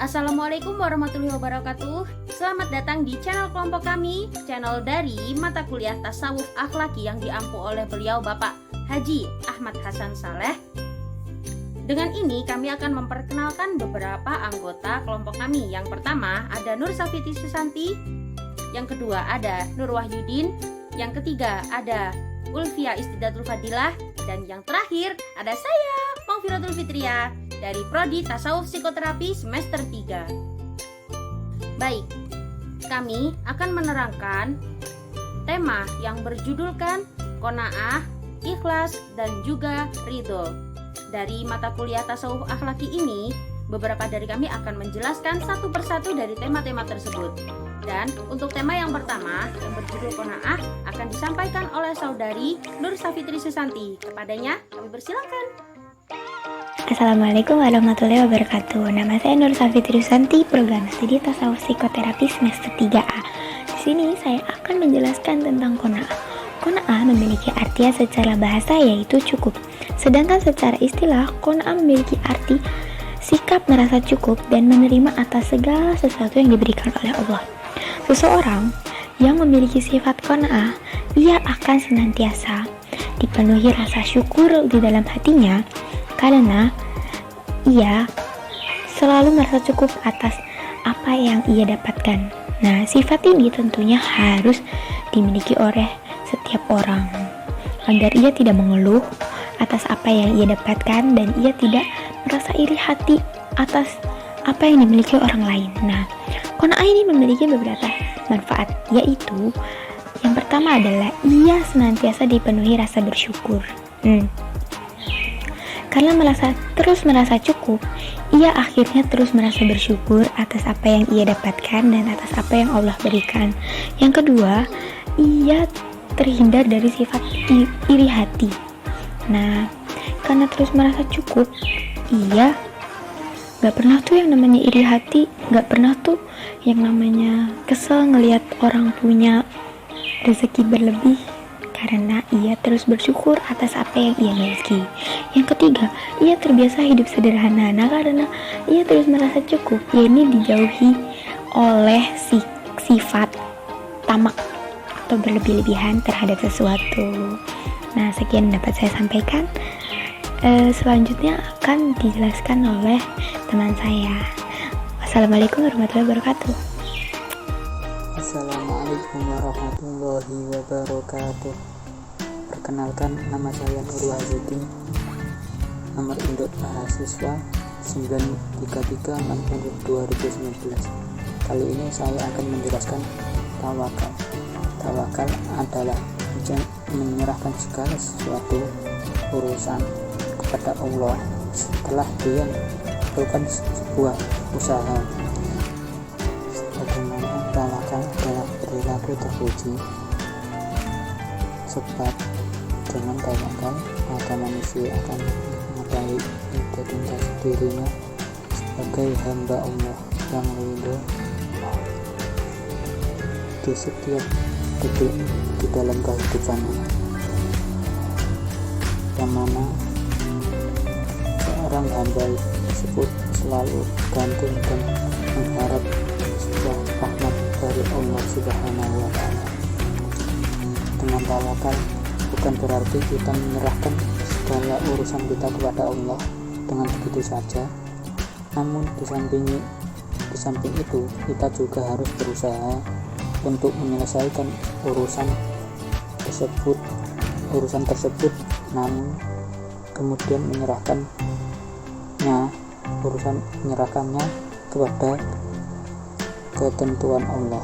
Assalamualaikum warahmatullahi wabarakatuh. Selamat datang di channel kelompok kami, channel dari mata kuliah Tasawuf Akhlaki yang diampu oleh beliau Bapak Haji Ahmad Hasan Saleh. Dengan ini kami akan memperkenalkan beberapa anggota kelompok kami. Yang pertama ada Nur Safiti Susanti, yang kedua ada Nur Wahyudin, yang ketiga ada Ulfia Istidatul Fadilah, dan yang terakhir ada saya, Maufiratul Fitria, dari Prodi Tasawuf Psikoterapi semester 3. Baik, kami akan menerangkan tema yang berjudulkan Qanaah, Ikhlas, dan juga Ridho. Dari mata kuliah Tasawuf Akhlaki ini, beberapa dari kami akan menjelaskan satu persatu dari tema-tema tersebut. Dan untuk tema yang pertama yang berjudul Qanaah akan disampaikan oleh saudari Nur Safitri Susanti. Kepadanya kami persilakan. Assalamualaikum warahmatullahi wabarakatuh. Nama saya Nur Safitri Susanti, program studi Tasawuf Psikoterapi semester 3A. Di sini saya akan menjelaskan tentang qanaah. Qanaah memiliki artian secara bahasa yaitu cukup. Sedangkan secara istilah, qanaah memiliki arti sikap merasa cukup dan menerima atas segala sesuatu yang diberikan oleh Allah. Seseorang yang memiliki sifat qanaah, ia akan senantiasa dipenuhi rasa syukur di dalam hatinya karena ia selalu merasa cukup atas apa yang ia dapatkan. Nah, sifat ini tentunya harus dimiliki oleh setiap orang agar ia tidak mengeluh atas apa yang ia dapatkan dan ia tidak merasa iri hati atas apa yang dimiliki orang lain. Nah, qanaah ini memiliki beberapa manfaat, yaitu yang pertama adalah ia senantiasa dipenuhi rasa bersyukur. Karena terus merasa cukup, ia akhirnya terus merasa bersyukur atas apa yang ia dapatkan dan atas apa yang Allah berikan. Yang kedua, ia terhindar dari sifat iri hati. Nah, karena terus merasa cukup, ia gak pernah tuh yang namanya iri hati, gak pernah tuh yang namanya kesel ngelihat orang punya rezeki berlebih, karena ia terus bersyukur atas apa yang ia miliki. Yang ketiga, ia terbiasa hidup sederhana. Nah, karena ia terus merasa cukup, ini dijauhi oleh sifat tamak atau berlebih-lebihan terhadap sesuatu. Nah, sekian dapat saya sampaikan. Selanjutnya akan dijelaskan oleh teman saya. Wassalamualaikum warahmatullahi wabarakatuh. Assalamualaikum warahmatullahi wabarakatuh. Perkenalkan, nama saya Nur Wahyudin, nomor induk mahasiswa 93360/2019. Kali ini saya akan menjelaskan tawakal. Tawakal adalah menyerahkan segala sesuatu urusan kepada Allah setelah dia melakukan sebuah usaha. Bagaimana tawakal adalah perilaku terpuji, sebab dengan tawakal maka manusia akan mengetahui identitas dirinya sebagai hamba Allah yang ridho di setiap detik di dalam kehidupannya, yang mana seorang hamba tersebut selalu gantung dan mengharap sebuah rahmat dari Allah Subhanahu wa Ta'ala. Dengan tawakal bukan berarti kita menyerahkan segala urusan kita kepada Allah dengan begitu saja, namun di samping itu kita juga harus berusaha untuk menyelesaikan urusan tersebut, namun kemudian menyerahkannya kepada ketentuan Allah.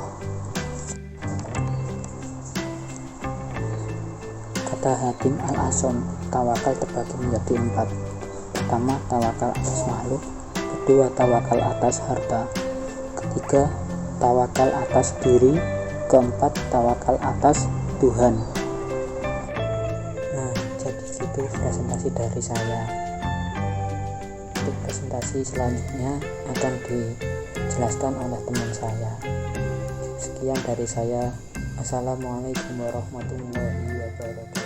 Kata Hatim Al-Asom, tawakal terbagi menjadi 4. Pertama, tawakal atas makhluk. Kedua, tawakal atas harta. Ketiga, tawakal atas diri. Keempat, tawakal atas Tuhan. Nah, jadi gitu presentasi dari saya. Untuk presentasi selanjutnya akan dijelaskan oleh teman saya. Sekian dari saya. Assalamualaikum warahmatullahi wabarakatuh.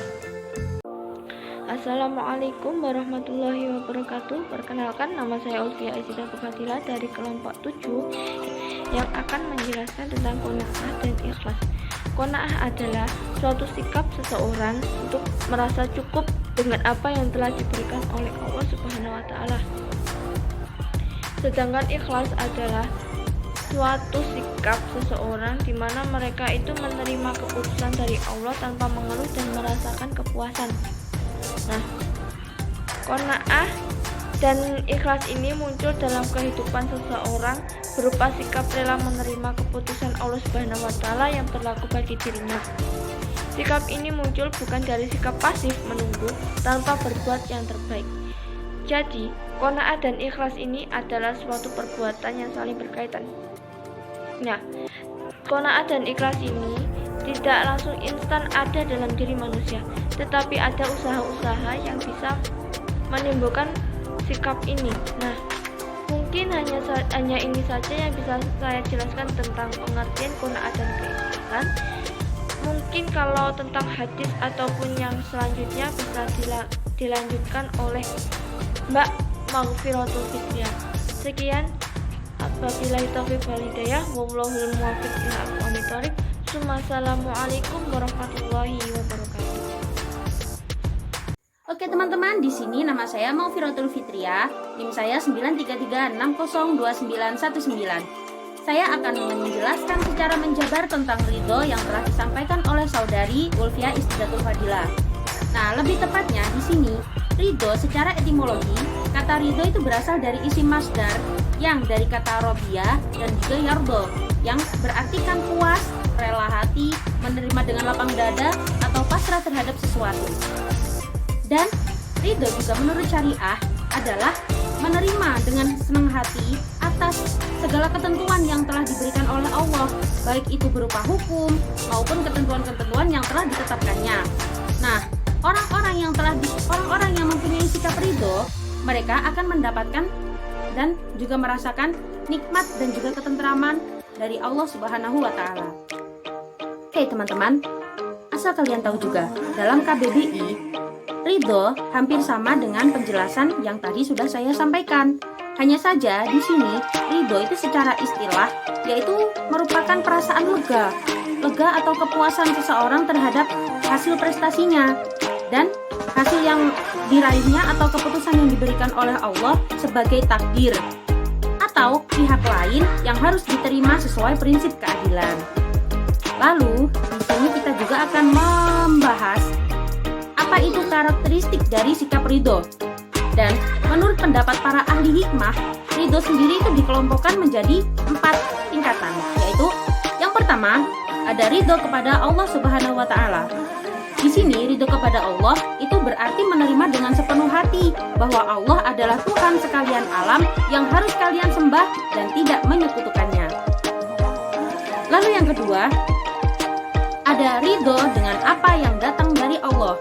Assalamualaikum warahmatullahi wabarakatuh. Perkenalkan, nama saya Ulfia Aisyah Fadila dari kelompok 7 yang akan menjelaskan tentang qanaah dan ikhlas. Qanaah adalah suatu sikap seseorang untuk merasa cukup dengan apa yang telah diberikan oleh Allah Subhanahu wa taala. Sedangkan ikhlas adalah suatu sikap seseorang di mana mereka itu menerima keputusan dari Allah tanpa mengeluh dan merasakan kepuasan. Nah, qanaah dan ikhlas ini muncul dalam kehidupan seseorang berupa sikap rela menerima keputusan Allah Subhanahu wa taala yang berlaku bagi dirinya. Sikap ini muncul bukan dari sikap pasif menunggu tanpa berbuat yang terbaik. Jadi, qanaah dan ikhlas ini adalah suatu perbuatan yang saling berkaitan. Nah, qanaah dan ikhlas ini tidak langsung instan ada dalam diri manusia, tetapi ada usaha-usaha yang bisa menimbulkan sikap ini. Nah, mungkin hanya ini saja yang bisa saya jelaskan tentang pengertian qanaah dan keikhlasan. Mungkin kalau tentang hadis ataupun yang selanjutnya bisa dilanjutkan oleh Mbak Maghfiratul Fitriah. Sekian, wabillahi taufiq wal hidayah, wallahul muwaffiq ila aqwamit thoriq. Assalamualaikum warahmatullahi wabarakatuh. Oke teman-teman, di sini nama saya Maghfiratul Fitriah, NIM saya 933602919. Saya akan menjelaskan secara menjabar tentang ridho yang telah disampaikan oleh saudari Ulfia Istidatul Fadilah. Nah, lebih tepatnya di sini, ridho secara etimologi, kata ridho itu berasal dari isim masdar yang dari kata robiyah dan juga yardo, yang berartikan puas, rela hati, menerima dengan lapang dada, atau pasrah terhadap sesuatu. Dan ridho juga menurut syariah adalah menerima dengan senang hati atas segala ketentuan yang telah diberikan oleh Allah, baik itu berupa hukum maupun ketentuan-ketentuan yang telah ditetapkannya. Nah, orang-orang yang mempunyai sikap ridho, mereka akan mendapatkan dan juga merasakan nikmat dan juga ketentraman dari Allah Subhanahu wa taala. Oke, teman-teman, asal kalian tahu juga, dalam KBBI, ridho hampir sama dengan penjelasan yang tadi sudah saya sampaikan. Hanya saja di sini ridho itu secara istilah yaitu merupakan perasaan lega atau kepuasan seseorang terhadap hasil prestasinya dan hasil yang diraihnya atau keputusan yang diberikan oleh Allah sebagai takdir atau pihak lain yang harus diterima sesuai prinsip keadilan. Lalu di sini kita juga akan membahas apa itu karakteristik dari sikap ridho. Dan menurut pendapat para ahli hikmah, ridho sendiri itu dikelompokkan menjadi 4 tingkatan, yaitu yang pertama ada ridho kepada Allah Subhanahu wa taala. Di sini ridho kepada Allah itu berarti menerima dengan sepenuh hati bahwa Allah adalah Tuhan sekalian alam yang harus kalian sembah dan tidak menyekutukannya. Lalu yang kedua, ada ridho dengan apa yang datang dari Allah,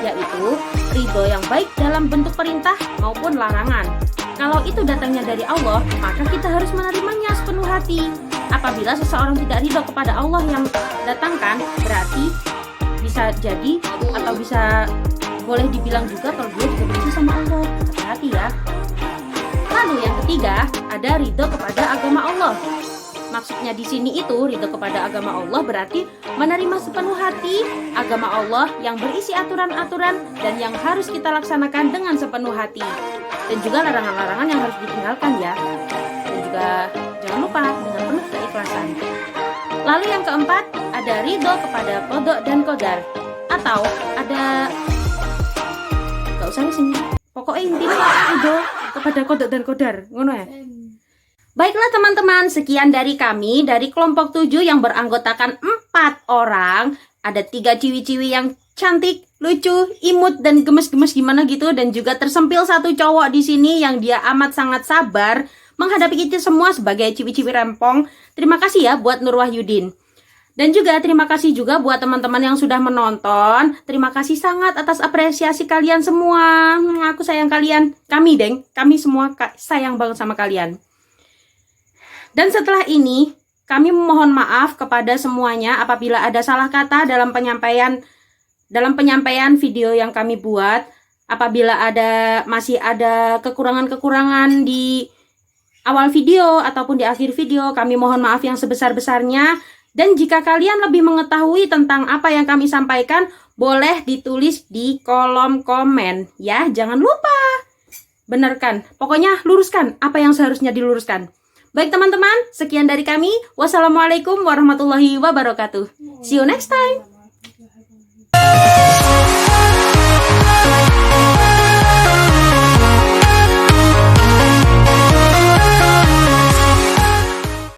yaitu ridho yang baik dalam bentuk perintah maupun larangan. Kalau itu datangnya dari Allah, maka kita harus menerimanya sepenuh hati. Apabila seseorang tidak ridho kepada Allah yang datangkan, berarti bisa jadi atau bisa boleh dibilang juga kalau dia juga benci sama Allah. Hati-hati ya. Lalu yang ketiga, ada ridho kepada agama Allah. Maksudnya di sini itu ridho kepada agama Allah berarti menerima sepenuh hati agama Allah yang berisi aturan-aturan dan yang harus kita laksanakan dengan sepenuh hati. Dan juga larangan-larangan yang harus ditinggalkan ya. Dan juga jangan lupa dengan penuh keikhlasan. Lalu yang keempat, ada ridho kepada qada dan qadar. Atau ada, gak usah sini. Pokoknya intinya ridho kepada qada dan qadar. Ngono ya. Baiklah teman-teman, sekian dari kami dari kelompok 7 yang beranggotakan 4 orang. Ada 3 ciwi-ciwi yang cantik, lucu, imut, dan gemes-gemes gimana gitu. Dan juga tersempil 1 cowok di sini yang dia amat sangat sabar menghadapi kita semua sebagai ciwi-ciwi rempong. Terima kasih ya buat Nur Wahyudin. Dan juga terima kasih juga buat teman-teman yang sudah menonton. Terima kasih sangat atas apresiasi kalian semua. Aku sayang kalian. Kami semua sayang banget sama kalian. Dan setelah ini, kami memohon maaf kepada semuanya apabila ada salah kata dalam penyampaian dalam penyampaian video yang kami buat. Apabila masih ada kekurangan-kekurangan di awal video ataupun di akhir video, kami mohon maaf yang sebesar-besarnya. Dan jika kalian lebih mengetahui tentang apa yang kami sampaikan, boleh ditulis di kolom komen ya. Jangan lupa benarkan, pokoknya luruskan apa yang seharusnya diluruskan. Baik teman-teman, sekian dari kami. Wassalamualaikum warahmatullahi wabarakatuh. See you next time.